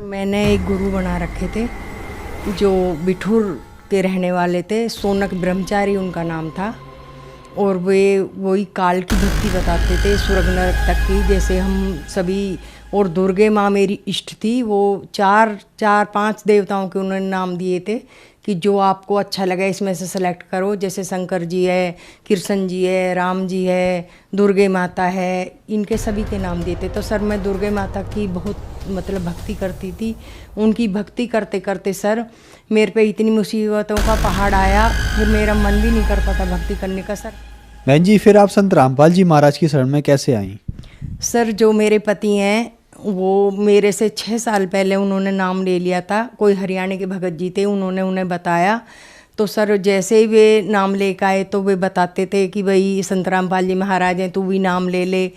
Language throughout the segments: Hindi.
मैंने एक गुरु बना रखे थे जो बिठूर के रहने वाले थे। सोनक ब्रह्मचारी उनका नाम था और वे वही काल की भक्ति बताते थे, स्वर्ग नरक तक की। जैसे हम सभी, और दुर्गे माँ मेरी इष्ट थी। वो चार पांच देवताओं के उन्होंने नाम दिए थे कि जो आपको अच्छा लगे इसमें से सेलेक्ट करो। जैसे शंकर जी है, कृष्ण जी है, राम जी है, दुर्गे माता है, इनके सभी के नाम दिए थे। तो सर मैं दुर्गे माता की बहुत भक्ति करती थी। उनकी भक्ति करते करते सर मेरे पे इतनी मुसीबतों का पहाड़ आया, फिर मेरा मन भी नहीं कर पाता भक्ति करने का। सर बहन जी, फिर आप संत रामपाल जी महाराज की शरण में कैसे आई? सर जो मेरे पति हैं वो मेरे से 6 साल पहले उन्होंने नाम ले लिया था। कोई हरियाणा के भगत जी थे, उन्होंने उन्हें बताया। तो सर जैसे ही वे नाम लेकर आए तो वे बताते थे कि भाई संत रामपाल जी महाराज हैं, तू भी नाम ले ले।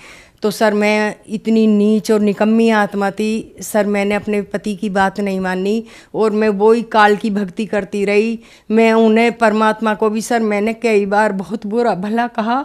तो सर मैं इतनी नीच और निकम्मी आत्मा थी सर, मैंने अपने पति की बात नहीं मानी और मैं वही काल की भक्ति करती रही। मैं उन्हें, परमात्मा को भी सर मैंने कई बार बहुत बुरा भला कहा।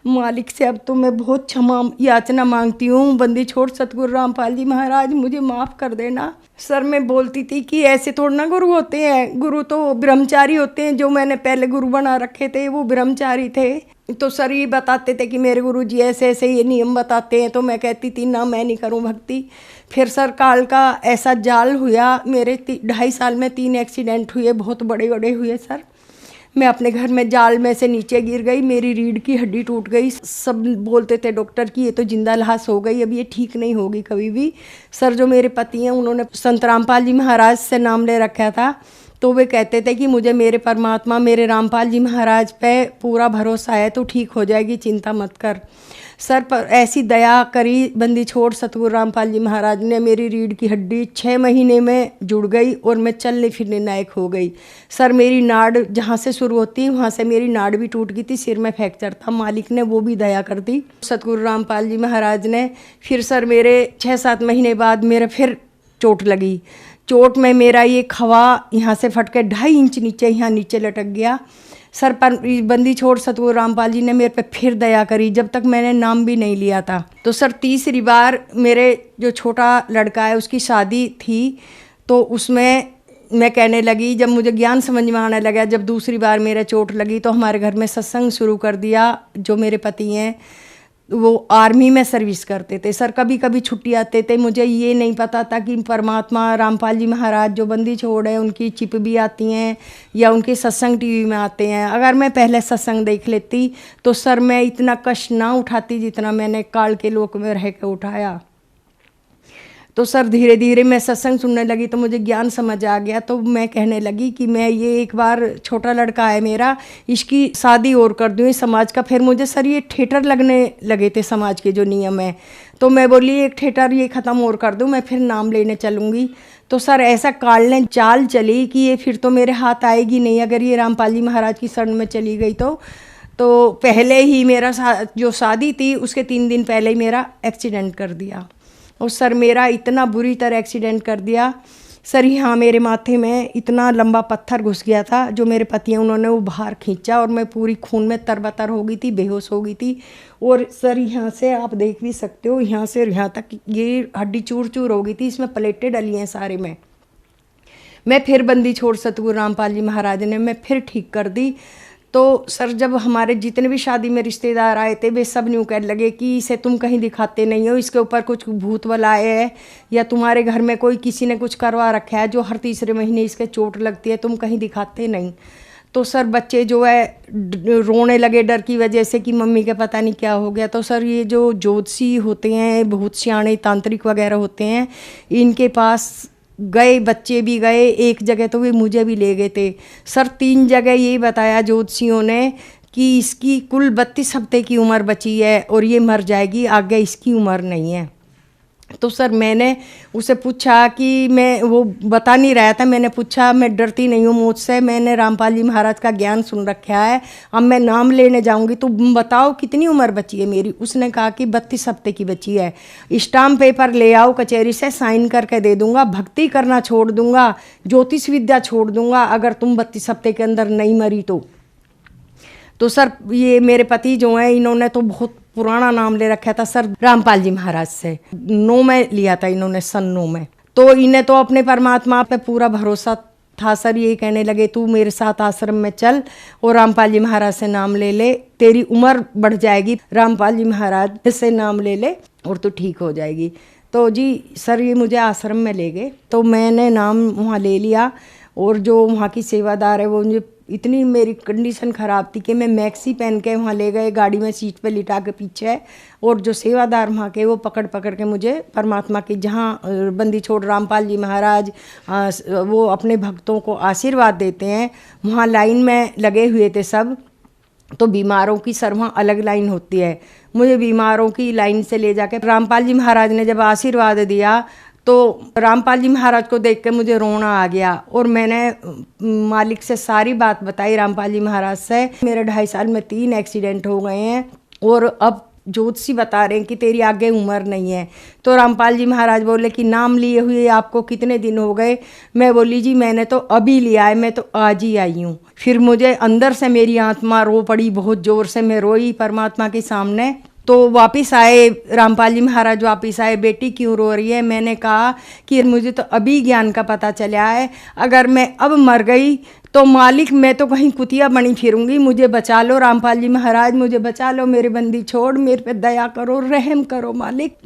मालिक से अब तो मैं बहुत क्षमा याचना मांगती हूँ। बंदी छोड़ सतगुरु रामपाल जी महाराज, मुझे माफ़ कर देना। सर मैं बोलती थी कि ऐसे थोड़ा ना गुरु होते हैं, गुरु तो ब्रह्मचारी होते हैं। जो मैंने पहले गुरु बना रखे थे वो ब्रह्मचारी थे। तो सर ये बताते थे कि मेरे गुरु जी ऐसे ऐसे ये नियम बताते हैं। तो मैं कहती थी ना, मैं नहीं करूं भक्ति। फिर सर काल का ऐसा जाल हुआ, मेरे 2.5 साल में 3 एक्सीडेंट हुए, बहुत बड़े बड़े हुए सर। मैं अपने घर में जाल में से नीचे गिर गई, मेरी रीढ़ की हड्डी टूट गई। सब बोलते थे डॉक्टर कि ये तो जिंदा लाश हो गई, अब ये ठीक नहीं होगी कभी भी। सर जो मेरे पति हैं उन्होंने संत रामपाल जी महाराज से नाम ले रखा था। तो वे कहते थे कि मुझे मेरे परमात्मा, मेरे रामपाल जी महाराज पे पूरा भरोसा है, तो ठीक हो जाएगी, चिंता मत कर। सर पर ऐसी दया करी बंदी छोड़ सतगुरु रामपाल जी महाराज ने, मेरी रीढ़ की हड्डी 6 महीने में जुड़ गई और मैं चलने फिरने लायक हो गई। सर मेरी नाड़ जहाँ से शुरू होती वहाँ से मेरी नाड़ भी टूट गई थी, सिर में फ्रैक्चर था। मालिक ने वो भी दया कर दी सतगुरु रामपाल जी महाराज ने। फिर सर मेरे 6-7 महीने बाद मेरे फिर चोट लगी। चोट में मेरा ये खवा यहाँ से फट के 2.5 इंच नीचे, यहाँ नीचे लटक गया। सर पर बंदी छोड़ सतगुरु रामपाल जी ने मेरे पे फिर दया करी, जब तक मैंने नाम भी नहीं लिया था। तो सर तीसरी बार मेरे जो छोटा लड़का है उसकी शादी थी, तो उसमें मैं कहने लगी, जब मुझे ज्ञान समझ में आने लगा, जब दूसरी बार मेरे चोट लगी तो हमारे घर में सत्संग शुरू कर दिया। जो मेरे पति हैं वो आर्मी में सर्विस करते थे सर, कभी कभी छुट्टी आते थे। मुझे ये नहीं पता था कि परमात्मा रामपाल जी महाराज जो बंदी छोड़ है उनकी चिप भी आती हैं या उनके सत्संग टीवी में आते हैं। अगर मैं पहले सत्संग देख लेती तो सर मैं इतना कष्ट ना उठाती जितना मैंने काल के लोक में रह के उठाया। तो सर धीरे धीरे मैं सत्संग सुनने लगी तो मुझे ज्ञान समझ आ गया। तो मैं कहने लगी कि मैं ये एक बार, छोटा लड़का है मेरा, इसकी शादी और कर दूँ समाज का। फिर मुझे सर ये थिएटर लगने लगे थे समाज के जो नियम है। तो मैं बोली एक थिएटर ये ख़त्म और कर दूँ, मैं फिर नाम लेने चलूँगी। तो सर ऐसा काल ने चाल चली कि ये फिर तो मेरे हाथ आएगी नहीं अगर ये रामपाल जी महाराज की शरण में चली गई। तो पहले ही मेरा जो शादी थी उसके 3 दिन पहले ही मेरा एक्सीडेंट कर दिया। और सर मेरा इतना बुरी तरह एक्सीडेंट कर दिया सर, यहाँ मेरे माथे में इतना लंबा पत्थर घुस गया था। जो मेरे पति हैं उन्होंने वो बाहर खींचा और मैं पूरी खून में तरबतर हो गई थी, बेहोश हो गई थी। और सर यहाँ से आप देख भी सकते हो, यहाँ से यहाँ तक ये हड्डी चूर चूर हो गई थी, इसमें प्लेटें डली हैं सारे में। मैं फिर बंदी छोड़ सतगुरु रामपाल जी महाराज ने मैं फिर ठीक कर दी। तो सर जब हमारे जितने भी शादी में रिश्तेदार आए थे वे सब न्यू कहने लगे कि इसे तुम कहीं दिखाते नहीं हो, इसके ऊपर कुछ भूत वाला है या तुम्हारे घर में कोई किसी ने कुछ करवा रखा है जो हर तीसरे महीने इसके चोट लगती है, तुम कहीं दिखाते नहीं। तो सर बच्चे जो है रोने लगे डर की वजह से कि मम्मी के पता नहीं क्या हो गया। तो सर ये जो ज्योतिषी होते हैं, बहुत सियाणे तांत्रिक वगैरह होते हैं, इनके पास गए, बच्चे भी गए। एक जगह तो वे मुझे भी ले गए थे सर। 3 जगह ये बताया ज्योतिषियों ने कि इसकी कुल 32 हफ्ते की उम्र बची है और ये मर जाएगी, आगे इसकी उम्र नहीं है। तो सर मैंने उसे पूछा कि मैं, वो बता नहीं रहा था, मैंने पूछा, मैं डरती नहीं हूँ मौत से, मैंने रामपाल जी महाराज का ज्ञान सुन रखा है, अब मैं नाम लेने जाऊँगी तो बताओ कितनी उम्र बची है मेरी। उसने कहा कि 32 हफ्ते की बची है, स्टाम्प पेपर ले आओ कचहरी से, साइन करके दे दूँगा, भक्ति करना छोड़ दूँगा, ज्योतिष विद्या छोड़ दूँगा अगर तुम 32 हफ्ते के अंदर नहीं मरी तो सर ये मेरे पति जो हैं इन्होंने तो बहुत पुराना नाम ले रखा था सर रामपाल जी महाराज से। 9 में लिया था इन्होंने, सन 9 में। तो इन्हें तो अपने परमात्मा पे पूरा भरोसा था सर। ये कहने लगे तू मेरे साथ आश्रम में चल और रामपाल जी महाराज से नाम ले ले, तेरी उम्र बढ़ जाएगी, रामपाल जी महाराज से नाम ले ले और तू ठीक हो जाएगी। तो जी सर ये मुझे आश्रम में ले गए, तो मैंने नाम वहाँ ले लिया। और जो वहाँ की सेवादार है वो मुझे, इतनी मेरी कंडीशन ख़राब थी कि मैं मैक्सी पहन के वहाँ ले गए, गाड़ी में सीट पे लिटा के पीछे। और जो सेवादार वहाँ के वो पकड़ पकड़ के मुझे परमात्मा की, जहाँ बंदी छोड़ रामपाल जी महाराज वो अपने भक्तों को आशीर्वाद देते हैं, वहाँ लाइन में लगे हुए थे सब। तो बीमारों की सर वहाँ अलग लाइन होती है, मुझे बीमारों की लाइन से ले जाके रामपाल जी महाराज ने जब आशीर्वाद दिया तो रामपाल जी महाराज को देख के मुझे रोना आ गया। और मैंने मालिक से सारी बात बताई रामपाल जी महाराज से। मेरे 2.5 साल में 3 एक्सीडेंट हो गए हैं और अब ज्योतिषी बता रहे हैं कि तेरी आगे उम्र नहीं है। तो रामपाल जी महाराज बोले कि नाम लिए हुए आपको कितने दिन हो गए? मैं बोली जी मैंने तो अभी लिया है, मैं तो आज ही आई हूँ। फिर मुझे अंदर से मेरी आत्मा रो पड़ी, बहुत ज़ोर से मैं रोई परमात्मा के सामने। तो वापस आए रामपाल जी महाराज, वापस आए, बेटी क्यों रो रही है? मैंने कहा कि मुझे तो अभी ज्ञान का पता चला है, अगर मैं अब मर गई तो मालिक मैं तो कहीं कुतिया बनी फिरूंगी, मुझे बचा लो रामपाल जी महाराज, मुझे बचा लो, मेरे बंदी छोड़, मेरे पे दया करो, रहम करो मालिक।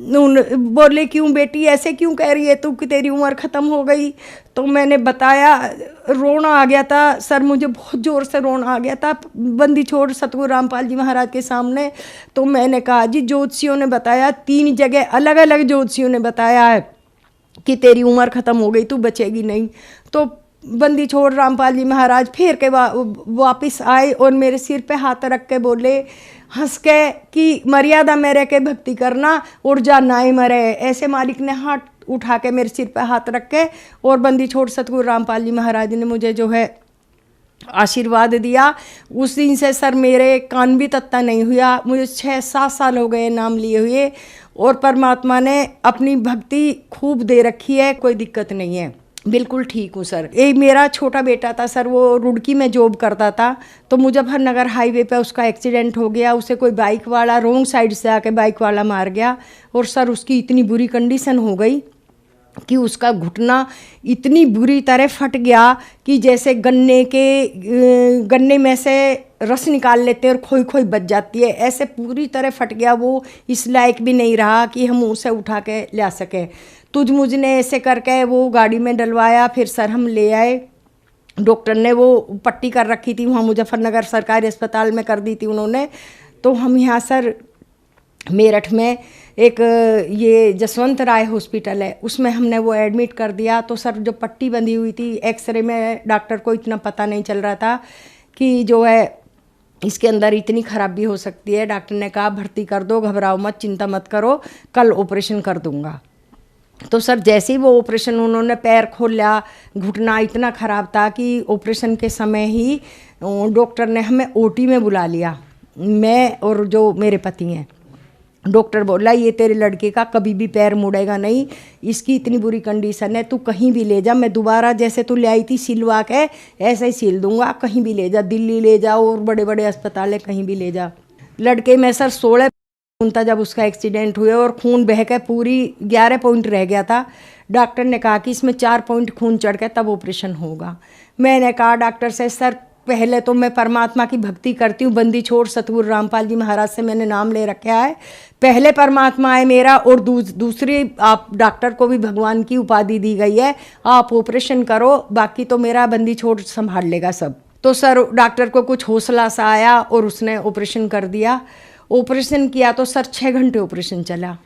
बोले क्यों बेटी ऐसे क्यों कह रही है तू कि तेरी उम्र ख़त्म हो गई? तो मैंने बताया, रोना आ गया था सर, मुझे बहुत ज़ोर से रोना आ गया था बंदी छोड़ सतगुरु रामपाल जी महाराज के सामने। तो मैंने कहा जी ज्योतिषियों ने बताया, 3 जगह अलग अलग ज्योतिषियों ने बताया है कि तेरी उम्र ख़त्म हो गई, तू बचेगी नहीं। तो बंदी छोड़ रामपाल जी महाराज फिर के वापस आए और मेरे सिर पे हाथ रख के बोले हंस के कि मर्यादा में रह के भक्ति करना और जा नाई मरे। ऐसे मालिक ने हाथ उठा के मेरे सिर पे हाथ रख के और बंदी छोड़ सतगुरु रामपाल जी महाराज ने मुझे जो है आशीर्वाद दिया। उस दिन से सर मेरे कान भी तत्ता नहीं हुआ। मुझे 6-7 साल हो गए नाम लिए हुए और परमात्मा ने अपनी भक्ति खूब दे रखी है, कोई दिक्कत नहीं है, बिल्कुल ठीक हूँ सर। एक मेरा छोटा बेटा था सर, वो रुड़की में जॉब करता था, तो मुजफ्फरनगर हाईवे पे उसका एक्सीडेंट हो गया। उसे कोई बाइक वाला रोंग साइड से आके बाइक वाला मार गया और सर उसकी इतनी बुरी कंडीशन हो गई कि उसका घुटना इतनी बुरी तरह फट गया कि जैसे गन्ने में से रस निकाल लेते हैं और खोई खोई बच जाती है, ऐसे पूरी तरह फट गया। वो इस लायक भी नहीं रहा कि हम उसे उठा के ला सकें। तुझ मुझ ने ऐसे करके वो गाड़ी में डलवाया, फिर सर हम ले आए। डॉक्टर ने वो पट्टी कर रखी थी वहाँ मुजफ्फरनगर सरकारी अस्पताल में कर दी थी उन्होंने। तो हम यहाँ सर मेरठ में एक ये जसवंत राय हॉस्पिटल है, उसमें हमने वो एडमिट कर दिया। तो सर जो पट्टी बंधी हुई थी, एक्सरे में डॉक्टर को इतना पता नहीं चल रहा था कि जो है इसके अंदर इतनी खराबी हो सकती है। डॉक्टर ने कहा भर्ती कर दो, घबराओ मत, चिंता मत करो, कल ऑपरेशन कर दूंगा। तो सर जैसे ही वो ऑपरेशन, उन्होंने पैर खोला, घुटना इतना ख़राब था कि ऑपरेशन के समय ही डॉक्टर ने हमें ओटी में बुला लिया, मैं और जो मेरे पति हैं। डॉक्टर बोला ये तेरे लड़के का कभी भी पैर मुड़ेगा नहीं, इसकी इतनी बुरी कंडीशन है, तू कहीं भी ले जा, मैं दोबारा जैसे तू ले आई थी सिलवा के ऐसे ही सिल दूंगा, कहीं भी ले जा, दिल्ली ले जा और बड़े बड़े अस्पताल है, कहीं भी ले जा। लड़के में सर 16 खून था जब उसका एक्सीडेंट हुआ और खून बह के पूरी 11 पॉइंट रह गया था। डॉक्टर ने कहा कि इसमें 4 पॉइंट खून चढ़ के तब ऑपरेशन होगा। मैंने कहा डॉक्टर से सर पहले तो मैं परमात्मा की भक्ति करती हूँ, बंदी छोड़ सतगुरु रामपाल जी महाराज से मैंने नाम ले रखा है, पहले परमात्मा है मेरा और दूसरी आप डॉक्टर को भी भगवान की उपाधि दी गई है, आप ऑपरेशन करो, बाकी तो मेरा बंदी छोड़ संभाल लेगा सब। तो सर डॉक्टर को कुछ हौसला सा आया और उसने ऑपरेशन कर दिया। ऑपरेशन किया तो सर 6 घंटे ऑपरेशन चला।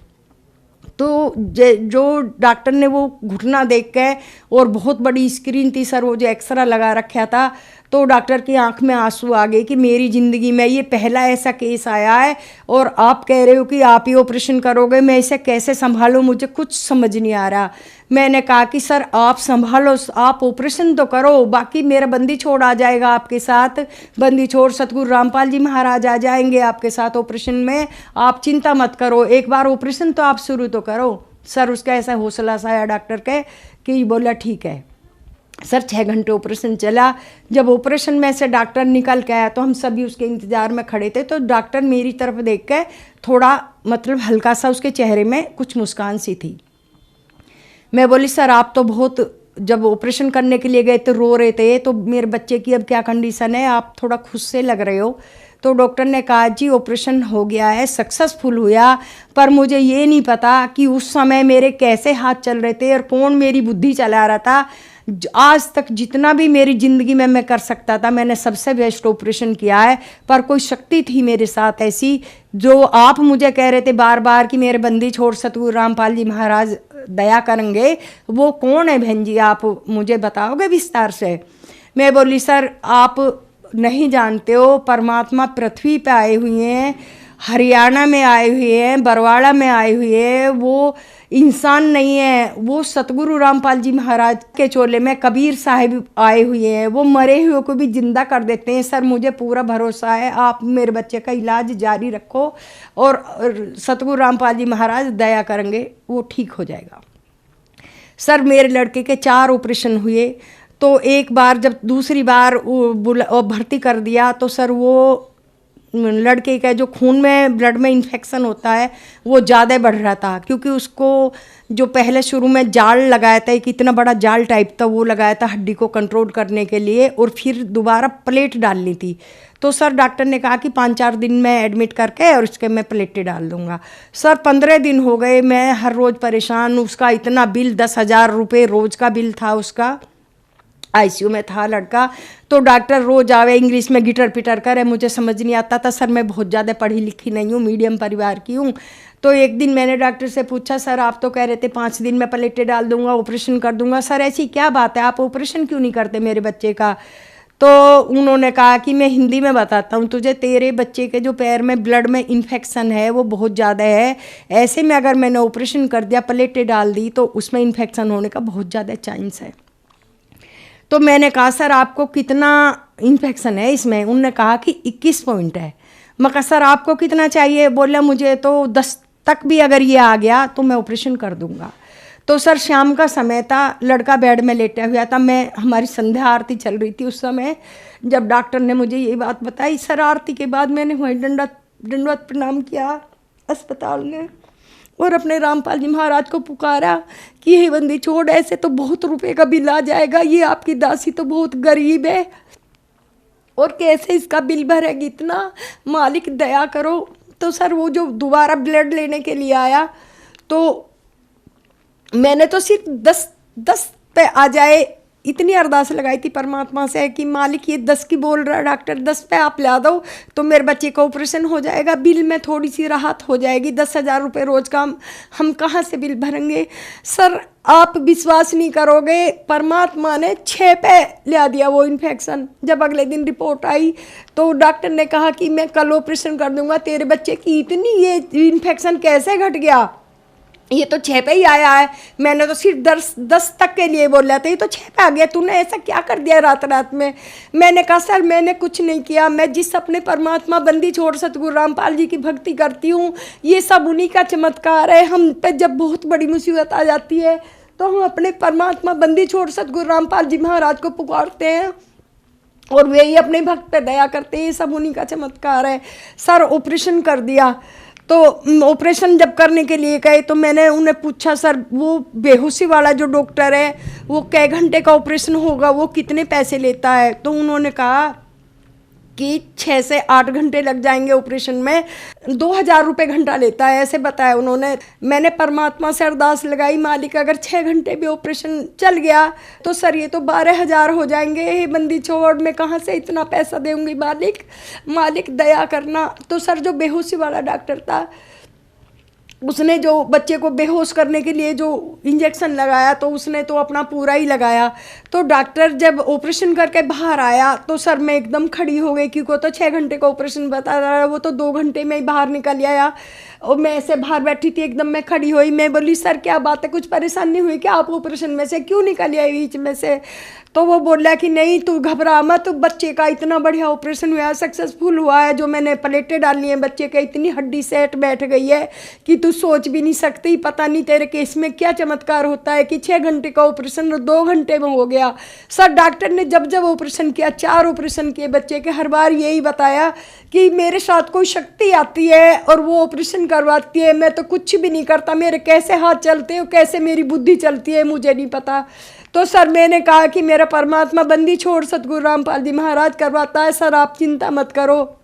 तो जो डॉक्टर ने वो घुटना देख के, और बहुत बड़ी स्क्रीन थी सर, वो जो एक्सरा लगा रखा था, तो डॉक्टर की आंख में आंसू आ गए कि मेरी ज़िंदगी में ये पहला ऐसा केस आया है और आप कह रहे हो कि आप ही ऑपरेशन करोगे, मैं इसे कैसे संभालूं, मुझे कुछ समझ नहीं आ रहा। मैंने कहा कि सर आप संभालो, आप ऑपरेशन तो करो, बाकी मेरा बंदी छोड़ आ जाएगा आपके साथ, बंदी छोड़ सतगुरु रामपाल जी महाराज आ जाएंगे आपके साथ ऑपरेशन में, आप चिंता मत करो, एक बार ऑपरेशन तो आप शुरू तो करो। सर उसका ऐसा हौसला सा आया डॉक्टर के कि बोला ठीक है। सर 6 घंटे ऑपरेशन चला। जब ऑपरेशन में से डॉक्टर निकल के आया तो हम सभी उसके इंतज़ार में खड़े थे। तो डॉक्टर मेरी तरफ देख के थोड़ा मतलब हल्का सा उसके चेहरे में कुछ मुस्कान सी थी। मैं बोली सर आप तो बहुत, जब ऑपरेशन करने के लिए गए तो रो रहे थे, तो मेरे बच्चे की अब क्या कंडीशन है, आप थोड़ा खुश से लग रहे हो। तो डॉक्टर ने कहा जी ऑपरेशन हो गया है, सक्सेसफुल हुआ, पर मुझे ये नहीं पता कि उस समय मेरे कैसे हाथ चल रहे थे और कौन मेरी बुद्धि चला रहा था। आज तक जितना भी मेरी ज़िंदगी में मैं कर सकता था मैंने सबसे बेस्ट ऑपरेशन किया है, पर कोई शक्ति थी मेरे साथ ऐसी, जो आप मुझे कह रहे थे बार बार कि मेरे बंदी छोड़ सतगुरु रामपाल जी महाराज दया करेंगे, वो कौन है बहन जी, आप मुझे बताओगे विस्तार से। मैं बोली सर आप नहीं जानते हो, परमात्मा पृथ्वी पे आए हुए हैं, हरियाणा में आए हुए हैं, बरवाड़ा में आए हुए हैं, वो इंसान नहीं है, वो सतगुरु रामपाल जी महाराज के चोले में कबीर साहिब आए हुए हैं, वो मरे हुए को भी जिंदा कर देते हैं। सर मुझे पूरा भरोसा है, आप मेरे बच्चे का इलाज जारी रखो और सतगुरु रामपाल जी महाराज दया करेंगे, वो ठीक हो जाएगा। सर मेरे लड़के के 4 ऑपरेशन हुए, तो एक बार जब दूसरी बार भर्ती कर दिया तो सर वो लड़के का जो खून में ब्लड में इन्फेक्शन होता है वो ज़्यादा बढ़ रहा था, क्योंकि उसको जो पहले शुरू में जाल लगाया था, एक इतना बड़ा जाल टाइप था, वो लगाया था हड्डी को कंट्रोल करने के लिए, और फिर दोबारा प्लेट डालनी थी। तो सर डॉक्टर ने कहा कि 5-4 दिन में एडमिट करके और उसके मैं प्लेटें डाल दूंगा। सर 15 दिन हो गए, मैं हर रोज़ परेशान, उसका इतना बिल 10,000 रुपये रोज़ का बिल था, उसका आईसीयू में था लड़का। तो डॉक्टर रोज आवे, इंग्लिश में गिटर पिटर करे, मुझे समझ नहीं आता था। सर मैं बहुत ज़्यादा पढ़ी लिखी नहीं हूँ, मीडियम परिवार की हूँ। तो एक दिन मैंने डॉक्टर से पूछा सर आप तो कह रहे थे 5 दिन में प्लेटें डाल दूंगा, ऑपरेशन कर दूंगा, सर ऐसी क्या बात है, आप ऑपरेशन क्यों नहीं करते मेरे बच्चे का। तो उन्होंने कहा कि मैं हिंदी में बताता हूँ तुझे, तेरे बच्चे के जो पैर में ब्लड में इन्फेक्शन है वो बहुत ज़्यादा है, ऐसे में अगर मैंने ऑपरेशन कर दिया, प्लेटें डाल दी, तो उसमें इन्फेक्शन होने का बहुत ज़्यादा चांस है। तो मैंने कहा सर आपको कितना इन्फेक्शन है इसमें, उन्होंने कहा कि 21 पॉइंट है। मैं कहा सर आपको कितना चाहिए, बोला मुझे तो 10 तक भी अगर ये आ गया तो मैं ऑपरेशन कर दूंगा। तो सर शाम का समय था, लड़का बेड में लेटा हुआ था, मैं हमारी संध्या आरती चल रही थी उस समय, जब डॉक्टर ने मुझे ये बात बताई। सर आरती के बाद मैंने वहीं दंडवत प्रणाम किया अस्पताल में, और अपने रामपाल जी महाराज को पुकारा कि हे बंदी छोड़, ऐसे तो बहुत रुपए का बिल आ जाएगा, ये आपकी दासी तो बहुत गरीब है और कैसे इसका बिल भरेगी इतना, मालिक दया करो। तो सर वो जो दोबारा ब्लड लेने के लिए आया, तो मैंने तो सिर्फ 10 पे आ जाए इतनी अरदास लगाई थी परमात्मा से कि मालिक ये 10 की बोल रहा है डॉक्टर, 10 पे आप ला दो तो मेरे बच्चे का ऑपरेशन हो जाएगा, बिल में थोड़ी सी राहत हो जाएगी। 10,000 रुपये रोज का हम कहाँ से बिल भरेंगे। सर आप विश्वास नहीं करोगे, परमात्मा ने 6 पे ले दिया वो इन्फेक्शन। जब अगले दिन रिपोर्ट आई तो डॉक्टर ने कहा कि मैं कल ऑपरेशन कर दूंगा, तेरे बच्चे की इतनी ये इन्फेक्शन कैसे घट गया, ये तो 6 पे ही आया है। मैंने तो सिर्फ 10 तक के लिए बोला था, ये तो 6 पे आ गया, तूने ऐसा क्या कर दिया रात में। मैंने कहा सर मैंने कुछ नहीं किया, मैं जिस अपने परमात्मा बंदी छोड़ सतगुरु रामपाल जी की भक्ति करती हूँ, ये सब उन्हीं का चमत्कार है। हम पे जब बहुत बड़ी मुसीबत आ जाती है तो हम अपने परमात्मा बंदी छोड़ सतगुरु रामपाल जी महाराज को पुकारते हैं और वे ही अपने भक्त पे दया करते हैं, ये सब उन्हीं का चमत्कार है। सर ऑपरेशन कर दिया, तो ऑपरेशन जब करने के लिए गए तो मैंने उन्हें पूछा सर वो बेहोशी वाला जो डॉक्टर है वो कै घंटे का ऑपरेशन होगा, वो कितने पैसे लेता है। तो उन्होंने कहा कि 6 से 8 घंटे लग जाएंगे ऑपरेशन में, 2,000 रुपये घंटा लेता है, ऐसे बताया उन्होंने। मैंने परमात्मा से अरदास लगाई, मालिक अगर 6 घंटे भी ऑपरेशन चल गया तो सर ये तो 12,000 हो जाएंगे, हे बंदी छोड़ मैं कहाँ से इतना पैसा दूंगी, मालिक दया करना। तो सर जो बेहोशी वाला डॉक्टर था उसने जो बच्चे को बेहोश करने के लिए जो इंजेक्शन लगाया तो उसने तो अपना पूरा ही लगाया। तो डॉक्टर जब ऑपरेशन करके बाहर आया तो सर मैं एकदम खड़ी हो गई, क्योंकि तो 6 घंटे का ऑपरेशन बता रहा है, वो तो 2 घंटे में ही बाहर निकल आया। और मैं ऐसे बाहर बैठी थी, एकदम मैं खड़ी हुई, मैं बोली सर क्या बात है, कुछ परेशानी हुई क्या, आप ऑपरेशन में से क्यों निकल आई बीच में से। तो वो बोला कि नहीं तू घबरा मत, बच्चे का इतना बढ़िया ऑपरेशन हुआ है, सक्सेसफुल हुआ है, जो मैंने प्लेटें डाली हैं बच्चे के, इतनी हड्डी सेट बैठ गई है कि तू सोच भी नहीं सकती, पता नहीं तेरे केस में क्या चमत्कार होता है कि 6 घंटे का ऑपरेशन 2 घंटे में हो गया। सर डॉक्टर ने जब जब ऑपरेशन किया, 4 ऑपरेशन किए बच्चे के, हर बार यही बताया कि मेरे साथ कोई शक्ति आती है और वो ऑपरेशन करवाती है, मैं तो कुछ भी नहीं करता, मेरे कैसे हाथ चलते हैं, कैसे मेरी बुद्धि चलती है मुझे नहीं पता। तो सर मैंने कहा कि मेरा परमात्मा बंदी छोड़ सतगुरु रामपाल जी महाराज करवाता है, सर आप चिंता मत करो,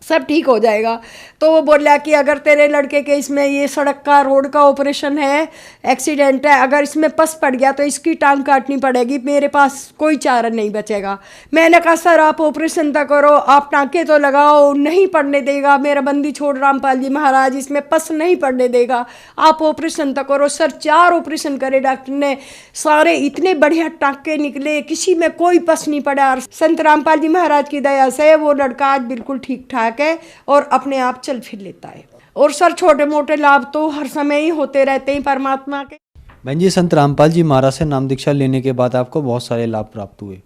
सब ठीक हो जाएगा। तो वो बोला कि अगर तेरे लड़के के इसमें ये सड़क का रोड का ऑपरेशन है, एक्सीडेंट है, अगर इसमें पस पड़ गया तो इसकी टांग काटनी पड़ेगी, मेरे पास कोई चारा नहीं बचेगा। मैंने कहा सर आप ऑपरेशन तो करो, आप टाँके तो लगाओ, नहीं पड़ने देगा मेरा बंदी छोड़ रामपाल जी महाराज, इसमें पस नहीं पड़ने देगा, आप ऑपरेशन तो करो। सर 4 ऑपरेशन करे डॉक्टर ने, सारे इतने बढ़िया टाँके निकले, किसी में कोई पस नहीं पड़ा। और संत रामपाल जी महाराज की दया से वो लड़का आज बिल्कुल ठीक ठाक है और अपने आप चल फिर लेता है। और सर छोटे मोटे लाभ तो हर समय ही होते रहते हैं परमात्मा के। बहन जी, संत रामपाल जी महाराज से नाम दीक्षा लेने के बाद आपको बहुत सारे लाभ प्राप्त हुए,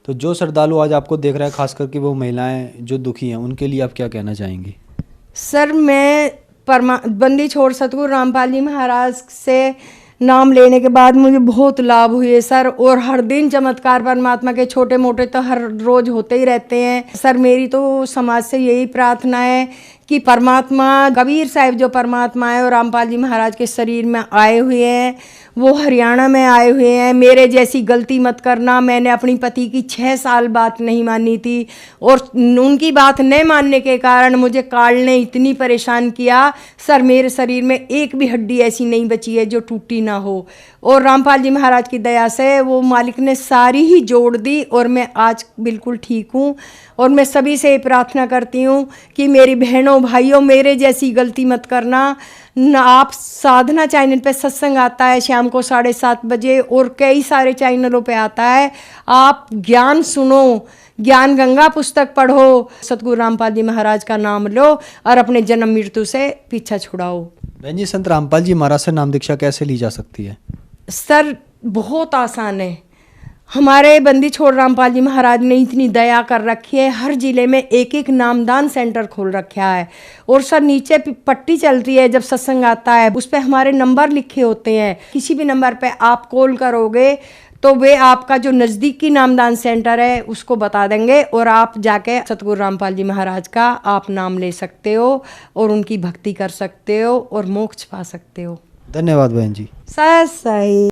तो जो श्रद्धालु आज आपको देख रहे हैं, खास करके वो महिलाएं जो दुखी हैं, उनके लिए आप क्या कहना चाहेंगी? सर मैं बंदी छोड़ सतगुरु रामपाल जी महाराज से नाम लेने के बाद मुझे बहुत लाभ हुए सर, और हर दिन चमत्कार परमात्मा के छोटे मोटे तो हर रोज होते ही रहते हैं सर। मेरी तो समाज से यही प्रार्थना है कि परमात्मा कबीर साहिब जो परमात्मा है और रामपाल जी महाराज के शरीर में आए हुए हैं, वो हरियाणा में आए हुए हैं, मेरे जैसी गलती मत करना। मैंने अपनी पति की 6 साल बात नहीं मानी थी और उनकी बात नहीं मानने के कारण मुझे काल ने इतनी परेशान किया सर, मेरे शरीर में एक भी हड्डी ऐसी नहीं बची है जो टूटी ना हो, और रामपाल जी महाराज की दया से वो मालिक ने सारी ही जोड़ दी और मैं आज बिल्कुल ठीक हूँ। और मैं सभी से प्रार्थना करती हूँ कि मेरी बहनों भाइयों, मेरे जैसी गलती मत करना ना। आप साधना चैनल पे सत्संग आता है शाम को 7:30 बजे और कई सारे चैनलों पे आता है, आप ज्ञान सुनो, ज्ञान गंगा पुस्तक पढ़ो, सतगुरु रामपाल जी महाराज का नाम लो और अपने जन्म मृत्यु से पीछा छुड़ाओ। बहन जी, संत रामपाल जी महाराज से नाम दीक्षा कैसे ली जा सकती है? सर बहुत आसान है, हमारे बंदी छोड़ रामपाल जी महाराज ने इतनी दया कर रखी है, हर जिले में एक नामदान सेंटर खोल रखा है। और सर नीचे पट्टी चलती है, जब सत्संग आता है उस पर हमारे नंबर लिखे होते हैं, किसी भी नंबर पे आप कॉल करोगे तो वे आपका जो नज़दीकी नामदान सेंटर है उसको बता देंगे और आप जाके सतगुरु रामपाल जी महाराज का आप नाम ले सकते हो और उनकी भक्ति कर सकते हो और मोक्ष पा सकते हो। धन्यवाद बहन जी। सही।